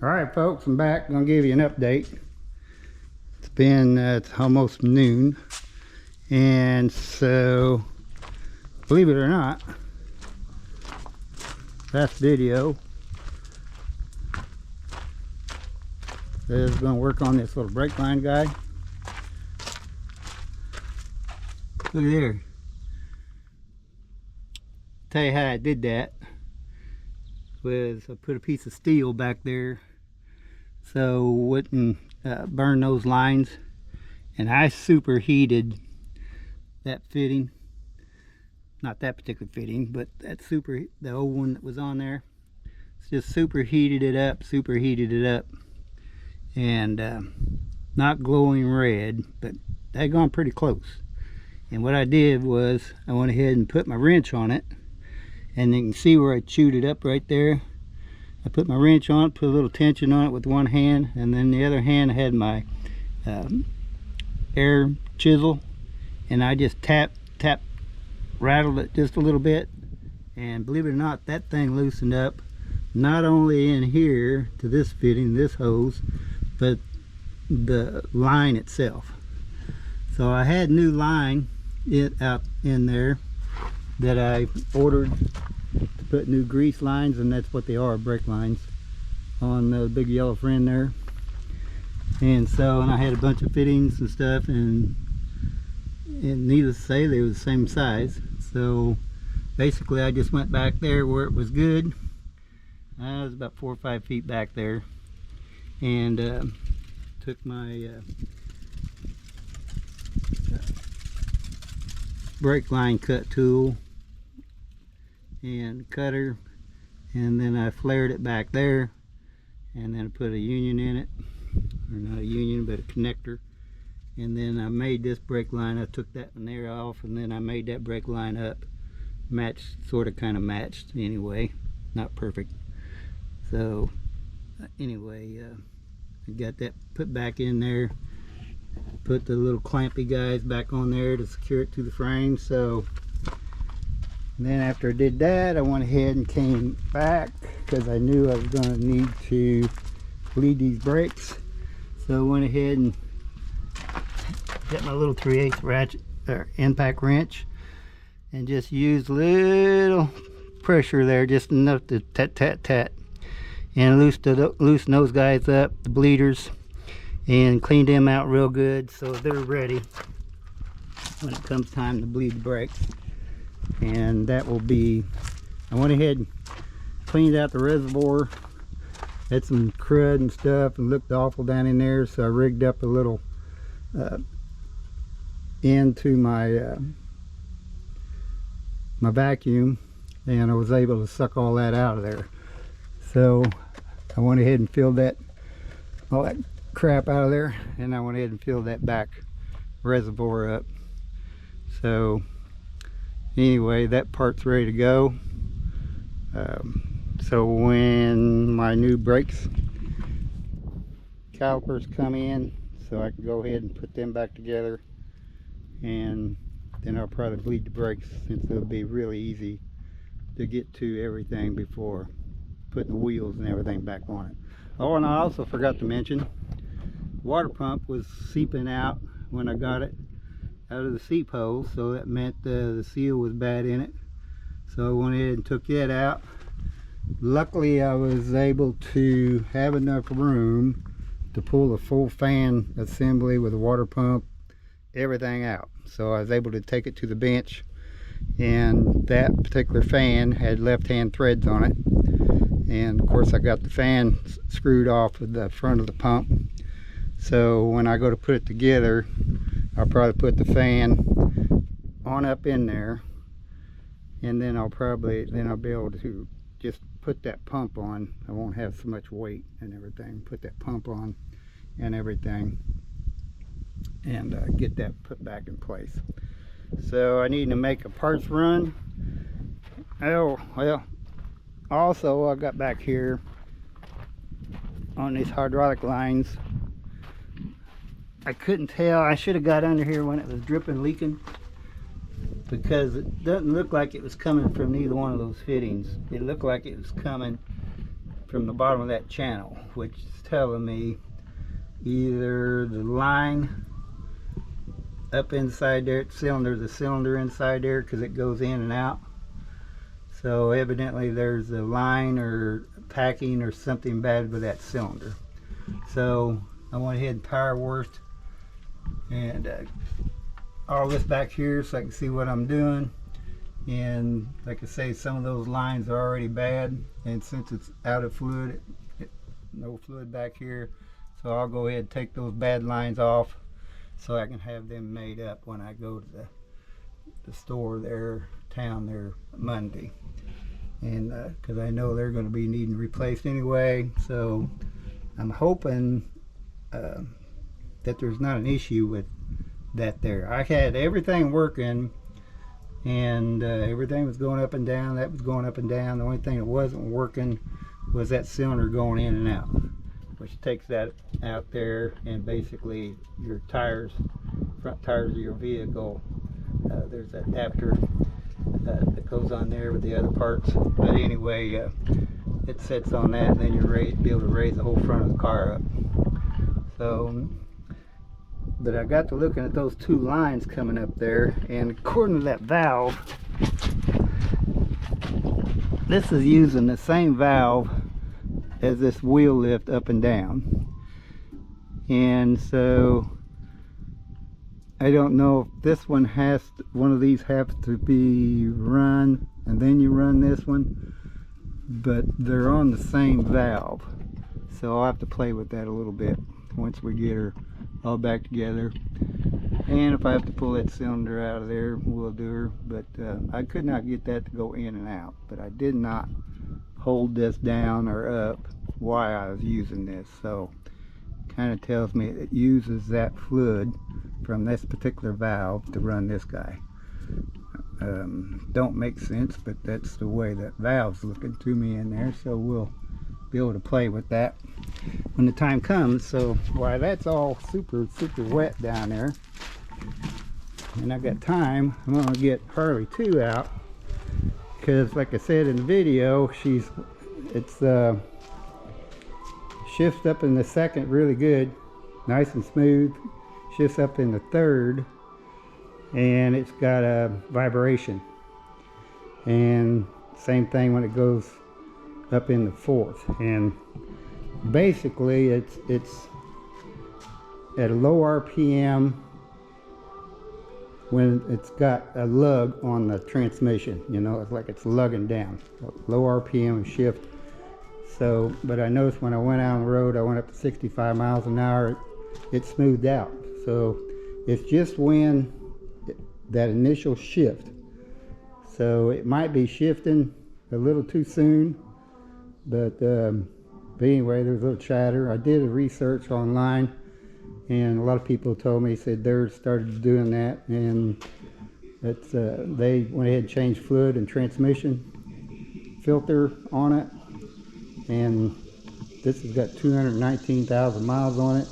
All right, folks, I'm back. I'm gonna give you an update. It's been it's almost noon, and so believe it or not, last video is going to work on this little brake line guy. Look at there. Tell you how I did that. Was I put a piece of steel back there so it wouldn't burn those lines, and I superheated that fitting, not that particular fitting, but that the old one that was on there. It's just superheated it up, and not glowing red, but that gone pretty close. And what I did was I went ahead and put my wrench on it, and you can see where I chewed it up right there. I put my wrench on it, put a little tension on it with one hand, and then the other hand I had my air chisel, and I just rattled it just a little bit, and believe it or not, that thing loosened up, not only in here to this fitting, this hose, but the line itself. So I had new line out in there that I ordered to put new grease lines, and that's what they are, brake lines, on the big yellow friend there. And so, and I had a bunch of fittings and stuff, and needless to say, they were the same size. So basically I just went back there where it was good. I was about 4 or 5 feet back there, and took my brake line cut tool and cutter, and then I flared it back there, and then I put a union in it, or not a union but a connector, and then I made this brake line. I took that one there off, and then I made that brake line up, matched, sort of kind of matched anyway, not perfect. So anyway, I got that put back in there, put the little clampy guys back on there to secure it to the frame. So then after I did that, I went ahead and came back because I knew I was going to need to bleed these brakes. So I went ahead and got my little 3/8 ratchet or impact wrench, and just used a little pressure there, just enough to tat, and loosen those guys up, the bleeders, and clean them out real good so they're ready when it comes time to bleed the brakes. And that will be, I went ahead and cleaned out the reservoir, had some crud and stuff and looked awful down in there, so I rigged up a little end to my my vacuum, and I was able to suck all that out of there. So I went ahead and filled all that crap out of there, and I went ahead and filled that back reservoir up. So anyway, that part's ready to go. So when my new brakes calipers come in, so I can go ahead and put them back together, and then I'll probably bleed the brakes, since it'll be really easy to get to everything before putting the wheels and everything back on it. Oh, and I also forgot to mention, the water pump was seeping out when I got it out of the seep hole, so that meant the seal was bad in it. So I went ahead and took that out. Luckily I was able to have enough room to pull a full fan assembly with a water pump, everything out. So I was able to take it to the bench, and that particular fan had left-hand threads on it, and of course I got the fan screwed off of the front of the pump. So when I go to put it together, I'll probably put the fan on up in there, and then I'll be able to just put that pump on. I won't have so much weight and everything. Put that pump on and everything, and get that put back in place. So I need to make a parts run. Oh well, also I got back here on these hydraulic lines, I couldn't tell. I should have got under here when it was dripping, leaking, because it doesn't look like it was coming from neither one of those fittings. It looked like it was coming from the bottom of that channel, which is telling me either the line up inside there, the cylinder inside there, because it goes in and out. So evidently there's a line or packing or something bad with that cylinder. So I went ahead and power washed and all this back here so I can see what I'm doing. And like I say, some of those lines are already bad, and since it's out of fluid, no fluid back here, so I'll go ahead and take those bad lines off so I can have them made up when I go to the store there, town there, Monday. And because I know they're going to be needing replaced anyway, so I'm hoping that there's not an issue with that there. I had everything working, and everything was going up and down. That was going up and down. The only thing that wasn't working was that cylinder going in and out, which takes that out there, and basically your tires, front tires of your vehicle, there's that adapter that goes on there with the other parts. But anyway, it sits on that, and then you're ready to be able to raise the whole front of the car up. So, but I got to looking at those two lines coming up there, and according to that valve, this is using the same valve as this wheel lift up and down. And so I don't know if this one one of these has to be run and then you run this one, but they're on the same valve, so I'll have to play with that a little bit once we get her all back together. And if I have to pull that cylinder out of there, we'll do her. But I could not get that to go in and out, but I did not hold this down or up while I was using this, so kind of tells me it uses that fluid from this particular valve to run this guy. Don't make sense, but that's the way that valve's looking to me in there, so we'll be able to play with that when the time comes. So while that's all super wet down there and I got time, I'm gonna get Harley 2 out, because like I said in the video, it's shifts up in the second really good, nice and smooth, shifts up in the third, and it's got a vibration, and same thing when it goes up in the fourth. And basically it's at a low RPM when it's got a lug on the transmission, you know, it's like it's lugging down, low RPM shift. So, but I noticed when I went out on the road, I went up to 65 miles an hour, it smoothed out. So it's just when that initial shift. So it might be shifting a little too soon, but anyway, there's a little chatter. I did a research online, and a lot of people told me, said theirs started doing that, and it's they went ahead and changed fluid and transmission filter on it, and this has got 219,000 miles on it,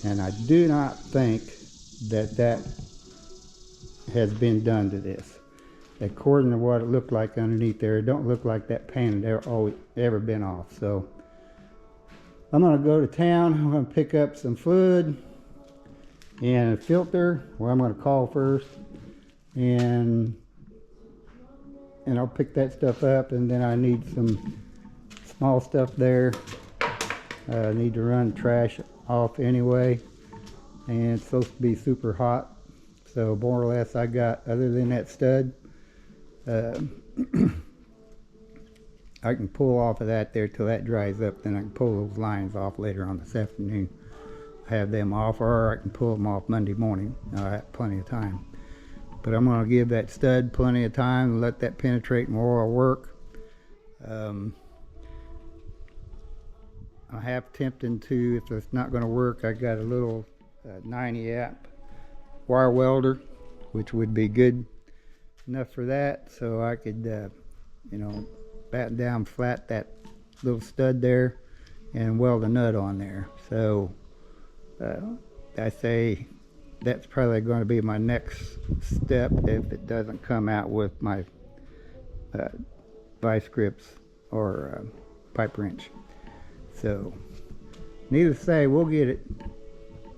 and I do not think that has been done to this. According to what it looked like underneath there, it don't look like that pan had ever been off. So I'm gonna go to town. I'm gonna pick up some fluid and a filter, where I'm gonna call first, and I'll pick that stuff up, and then I need some small stuff there. I need to run trash off anyway, and it's supposed to be super hot, so more or less I got, other than that stud, I can pull off of that there till that dries up, then I can pull those lines off later on this afternoon, have them off, or I can pull them off Monday morning. I have plenty of time, but I'm going to give that stud plenty of time and let that penetrate and oil work. I'm half tempting to, if it's not going to work, I got a little 90 amp wire welder, which would be good enough for that, so I could you know, batten down flat that little stud there and weld a nut on there. So I say that's probably going to be my next step if it doesn't come out with my vice grips or pipe wrench. So needless to say, we'll get it,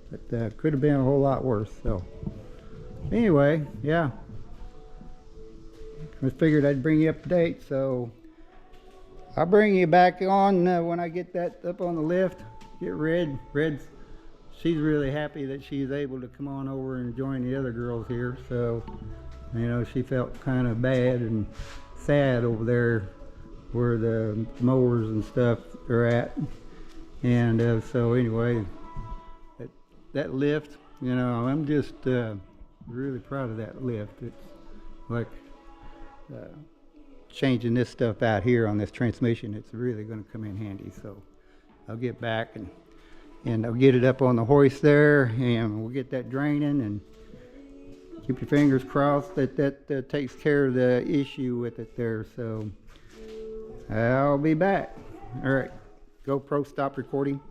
but could have been a whole lot worse. So anyway, yeah, I figured I'd bring you up to date. So I'll bring you back on when I get that up on the lift. Get Red's, she's really happy that she's able to come on over and join the other girls here. So, you know, she felt kind of bad and sad over there where the mowers and stuff are at. And so anyway, that lift, you know, I'm just really proud of that lift. It's like changing this stuff out here on this transmission. It's really going to come in handy. So I'll get back and I'll get it up on the hoist there, and we'll get that draining, and keep your fingers crossed that takes care of the issue with it there. So I'll be back. All right, GoPro, stop recording.